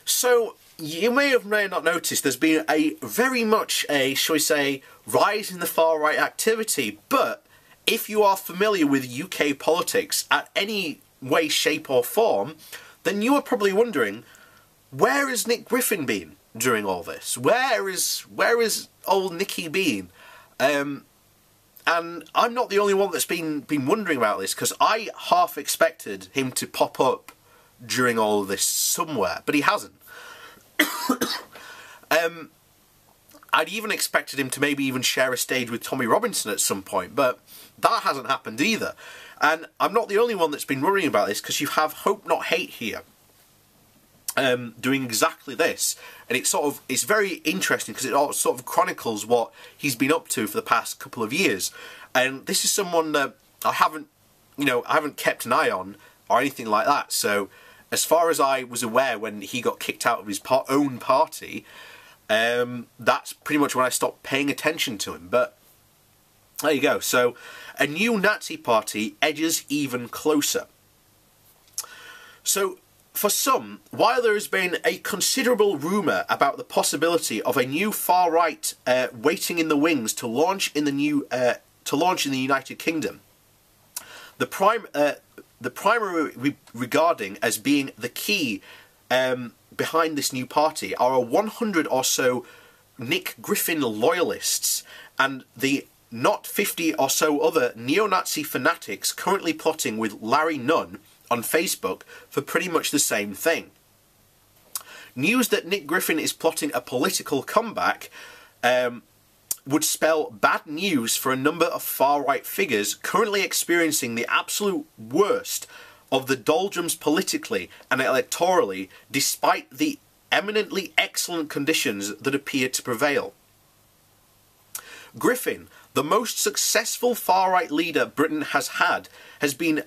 So, you may have not noticed there's been a very much a, shall we say, rise in the far-right activity, but if you are familiar with UK politics at any way, shape or form, then you are probably wondering, where has Nick Griffin been during all this? Where is old Nicky been? And I'm not the only one that's been wondering about this, because I half expected him to pop up during all of this somewhere, but he hasn't. I'd even expected him to maybe even share a stage with Tommy Robinson at some point, but that hasn't happened either. And I'm not the only one that's been worrying about this, because you have Hope Not Hate here doing exactly this, and it's very interesting because it all sort of chronicles what he's been up to for the past couple of years. And this is someone that I haven't kept an eye on or anything like that. So as far as I was aware, when he got kicked out of his own party, that's pretty much when I stopped paying attention to him. But there you go. So a new Nazi party edges even closer. So for some, while there has been a considerable rumour about the possibility of a new far-right waiting in the wings to launch in the United Kingdom, the primary regarding as being the key behind this new party are 100 or so Nick Griffin loyalists and the not 50 or so other neo-Nazi fanatics currently plotting with Larry Nunn on Facebook for pretty much the same thing. News that Nick Griffin is plotting a political comeback would spell bad news for a number of far-right figures currently experiencing the absolute worst of the doldrums politically and electorally, despite the eminently excellent conditions that appear to prevail. Griffin, the most successful far-right leader Britain has had, has been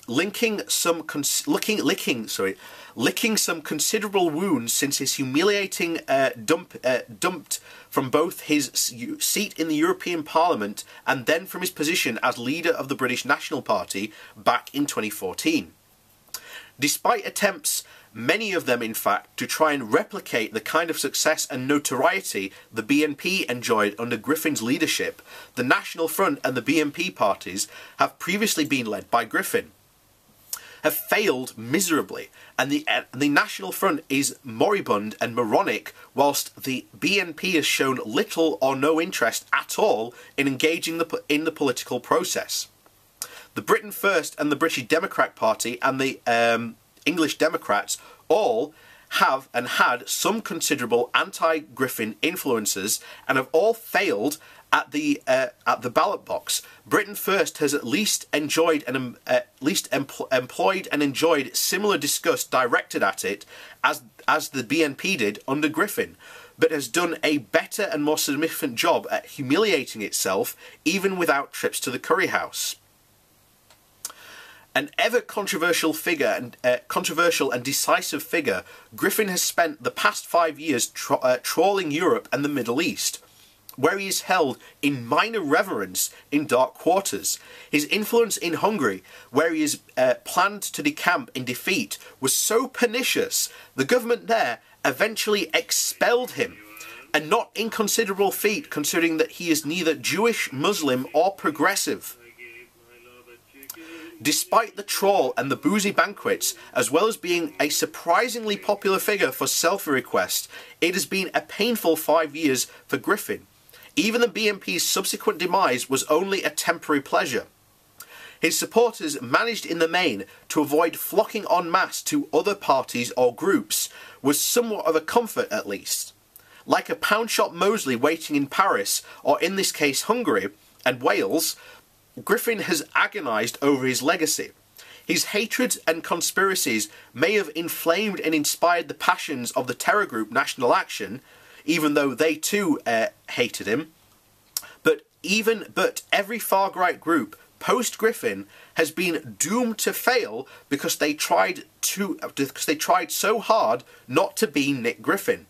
licking some considerable wounds since his humiliating dumped from both his seat in the European Parliament and then from his position as leader of the British National Party back in 2014. Despite attempts, many of them in fact, to try and replicate the kind of success and notoriety the BNP enjoyed under Griffin's leadership, the National Front and the BNP parties have previously been led by Griffin, have failed miserably, and the National Front is moribund and moronic, whilst the BNP has shown little or no interest at all in engaging in the political process. The Britain First and the British Democrat Party and the English Democrats all have and had some considerable anti-Griffin influences and have all failed at the ballot box. Britain First has at least enjoyed and employed and enjoyed similar disgust directed at it as the BNP did under Griffin, but has done a better and more significant job at humiliating itself even without trips to the curry house. An ever controversial and decisive figure, Griffin has spent the past 5 years trawling Europe and the Middle East, where he is held in minor reverence in dark quarters. His influence in Hungary, where he is planned to decamp in defeat, was so pernicious the government there eventually expelled him, a not inconsiderable feat considering that he is neither Jewish, Muslim or progressive. Despite the trawl and the boozy banquets, as well as being a surprisingly popular figure for selfie requests, it has been a painful 5 years for Griffin. Even the BNP's subsequent demise was only a temporary pleasure. His supporters managed in the main to avoid flocking en masse to other parties or groups, was somewhat of a comfort at least. Like a pound shop Mosley waiting in Paris, or in this case Hungary, and Wales, Griffin has agonised over his legacy. His hatreds and conspiracies may have inflamed and inspired the passions of the terror group National Action, even though they too hated him. But every far-right group post-Griffin has been doomed to fail because they tried so hard not to be Nick Griffin.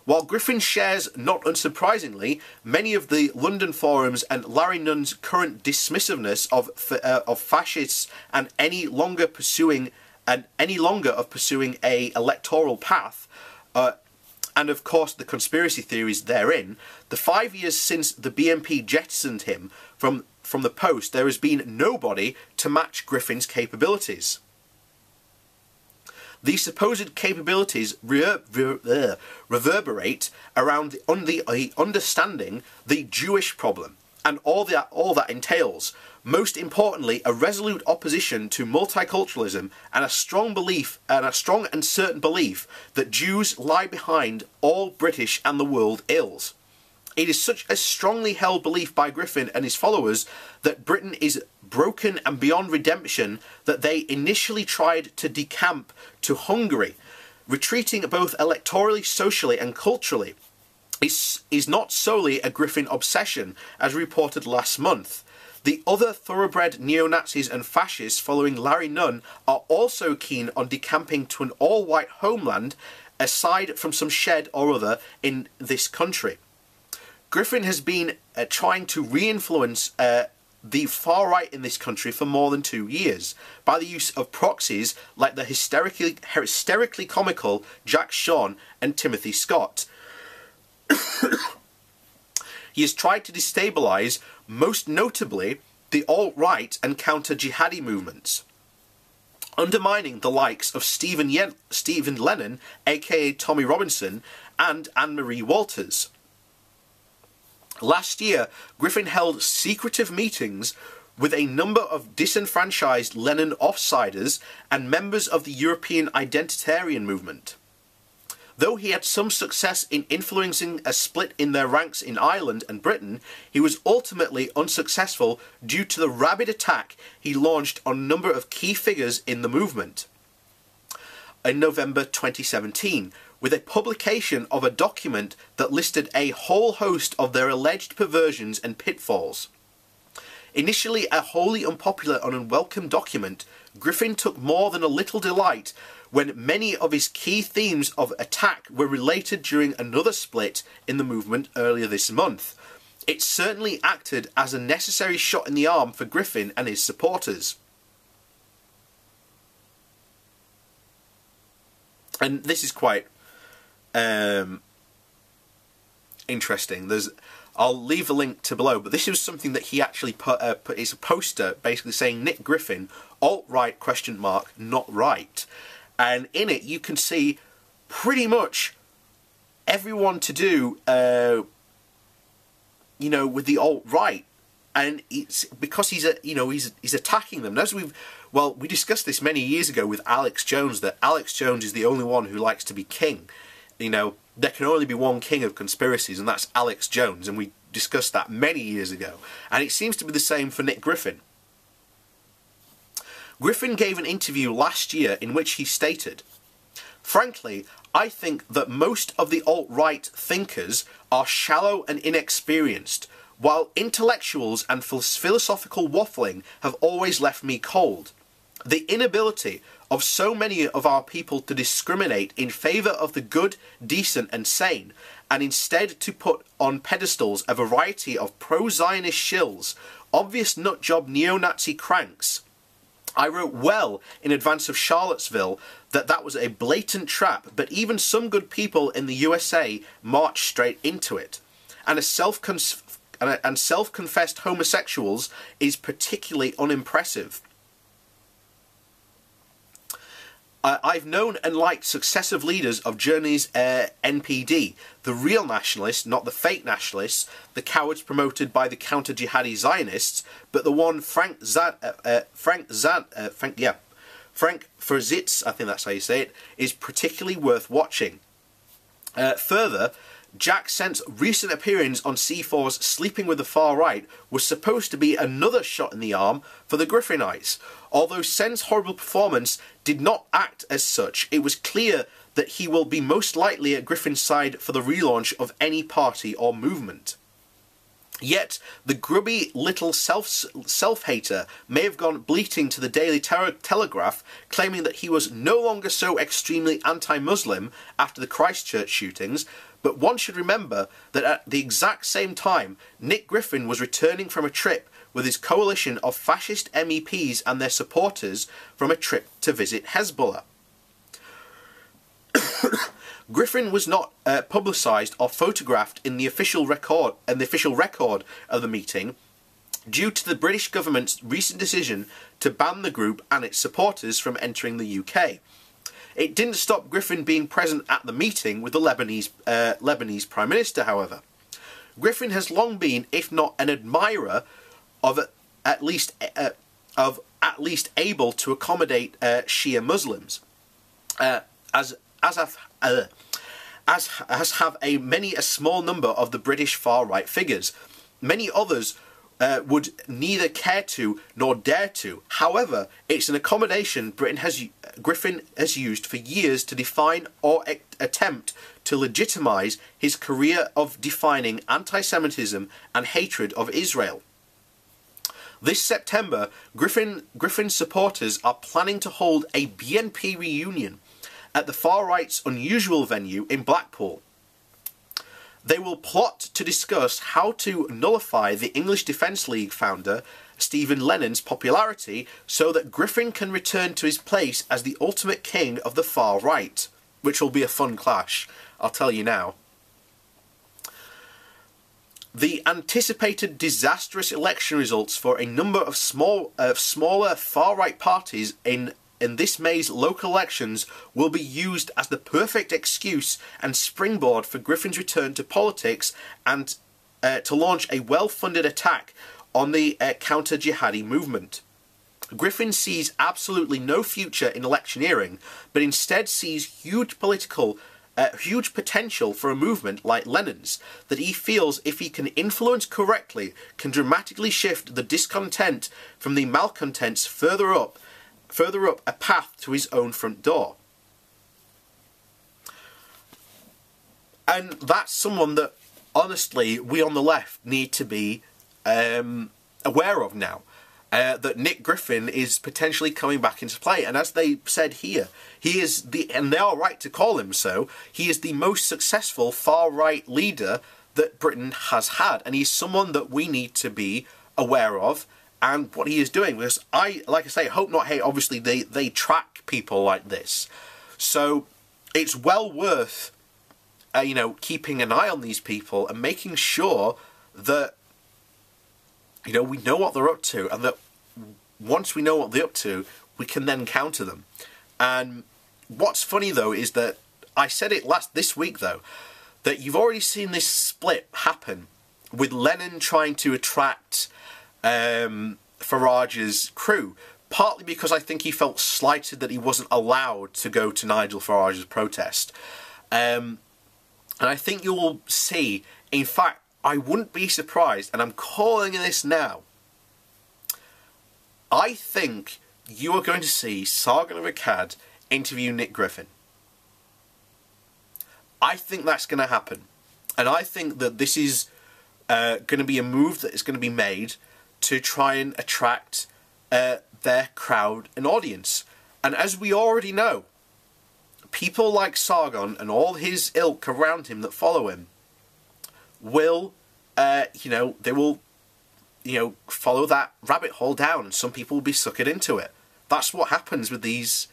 While Griffin shares, not unsurprisingly, many of the London forums and Larry Nunn's current dismissiveness of fascists and any longer pursuing and any longer of pursuing a electoral path, and of course the conspiracy theories therein. The 5 years since the BNP jettisoned him from the post, there has been nobody to match Griffin's capabilities. These supposed capabilities reverberate around the understanding the Jewish problem and all that entails. Most importantly, a resolute opposition to multiculturalism and a strong and certain belief that Jews lie behind all British and the world ills. It is such a strongly held belief by Griffin and his followers that Britain is broken and beyond redemption that they initially tried to decamp to Hungary, retreating both electorally, socially and culturally. Is not solely a Griffin obsession, as reported last month. The other thoroughbred neo-Nazis and fascists following Larry Nunn are also keen on decamping to an all-white homeland aside from some shed or other in this country. Griffin has been trying to re-influence the far right in this country for more than 2 years by the use of proxies like the hysterically comical Jack Shawn and Timothy Scott. He has tried to destabilise, most notably, the alt-right and counter-jihadi movements, undermining the likes of Stephen Lennon, aka Tommy Robinson, and Anne-Marie Walters. Last year, Griffin held secretive meetings with a number of disenfranchised Lennon offsiders and members of the European identitarian movement. Though he had some success in influencing a split in their ranks in Ireland and Britain, he was ultimately unsuccessful due to the rabid attack he launched on a number of key figures in the movement in November 2017, with a publication of a document that listed a whole host of their alleged perversions and pitfalls. Initially a wholly unpopular and unwelcome document, Griffin took more than a little delight when many of his key themes of attack were related during another split in the movement earlier this month. It certainly acted as a necessary shot in the arm for Griffin and his supporters. And this is quite interesting. I'll leave a link to below, but this was something that he actually put it's a poster basically saying Nick Griffin, alt-right ? Not right. And in it you can see pretty much everyone to do with the alt-right, and it's because he's attacking them. As we discussed this many years ago with Alex Jones, that Alex Jones is the only one who likes to be king. There can only be one king of conspiracies, and that's Alex Jones, and we discussed that many years ago. And it seems to be the same for Nick Griffin. Griffin gave an interview last year in which he stated, "Frankly, I think that most of the alt-right thinkers are shallow and inexperienced, while intellectuals and philosophical waffling have always left me cold. The inability of so many of our people to discriminate in favour of the good, decent and sane, and instead to put on pedestals a variety of pro-Zionist shills, obvious nutjob neo-Nazi cranks. I wrote well in advance of Charlottesville that was a blatant trap, but even some good people in the USA marched straight into it. And self-confessed homosexuals is particularly unimpressive. I've known and liked successive leaders of Germany's NPD, the real nationalists, not the fake nationalists, the cowards promoted by the counter-jihadi Zionists, but the one Frank Verzitz, I think that's how you say it, is particularly worth watching. Further, Jack Sent's recent appearance on C4's Sleeping with the Far Right was supposed to be another shot in the arm for the Griffinites. Although Sent's horrible performance did not act as such, it was clear that he will be most likely at Griffin's side for the relaunch of any party or movement. Yet, the grubby little self-hater may have gone bleating to the Daily Telegraph, claiming that he was no longer so extremely anti-Muslim after the Christchurch shootings, but one should remember that at the exact same time, Nick Griffin was returning from a trip with his coalition of fascist MEPs and their supporters from a trip to visit Hezbollah. Griffin was not publicised or photographed in the official record of the meeting due to the British government's recent decision to ban the group and its supporters from entering the UK. It didn't stop Griffin being present at the meeting with the Lebanese Prime Minister, however. Griffin has long been, if not an admirer, of at least able to accommodate Shia Muslims, as have many a small number of the British far-right figures. Many others would neither care to nor dare to. However, it's an accommodation Griffin has used for years to define or attempt to legitimise his career of defining anti-Semitism and hatred of Israel. This September, Griffin's supporters are planning to hold a BNP reunion at the far-right's unusual venue in Blackpool. They will plot to discuss how to nullify the English Defence League founder Stephen Lennon's popularity so that Griffin can return to his place as the ultimate king of the far right, which will be a fun clash, I'll tell you now. The anticipated disastrous election results for a number of smaller far-right parties in this May's local elections will be used as the perfect excuse and springboard for Griffin's return to politics and to launch a well-funded attack on the counter-jihadi movement. Griffin sees absolutely no future in electioneering, but instead sees huge potential for a movement like Lennon's, that he feels, if he can influence correctly, can dramatically shift the discontent from the malcontents further up a path to his own front door. And that's someone that, honestly, we on the left need to be aware of now. That Nick Griffin is potentially coming back into play. And as they said here, he is and they are right to call him so, he is the most successful far-right leader that Britain has had. And he's someone that we need to be aware of and what he is doing. Because like I say, hope not hate, obviously they track people like this. So it's well worth, keeping an eye on these people and making sure that, we know what they're up to, and that once we know what they're up to, we can then counter them. And what's funny, though, is that I said it this week, though, that you've already seen this split happen with Lennon trying to attract Farage's crew, partly because I think he felt slighted that he wasn't allowed to go to Nigel Farage's protest. And I think you will see, in fact, I wouldn't be surprised, and I'm calling this now, I think you are going to see Sargon of Akkad interview Nick Griffin. I think that's going to happen. And I think that this is going to be a move that is going to be made to try and attract their crowd and audience. And as we already know, people like Sargon and all his ilk around him that follow him will, they will, follow that rabbit hole down, and some people will be suckered into it. That's what happens with these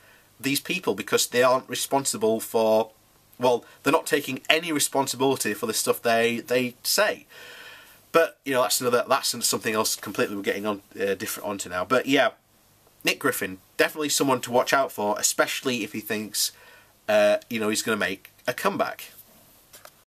people, because they aren't responsible for, well, they're not taking any responsibility for the stuff they say. But that's something else completely we're getting on different onto now. But yeah, Nick Griffin, definitely someone to watch out for, especially if he thinks he's going to make a comeback.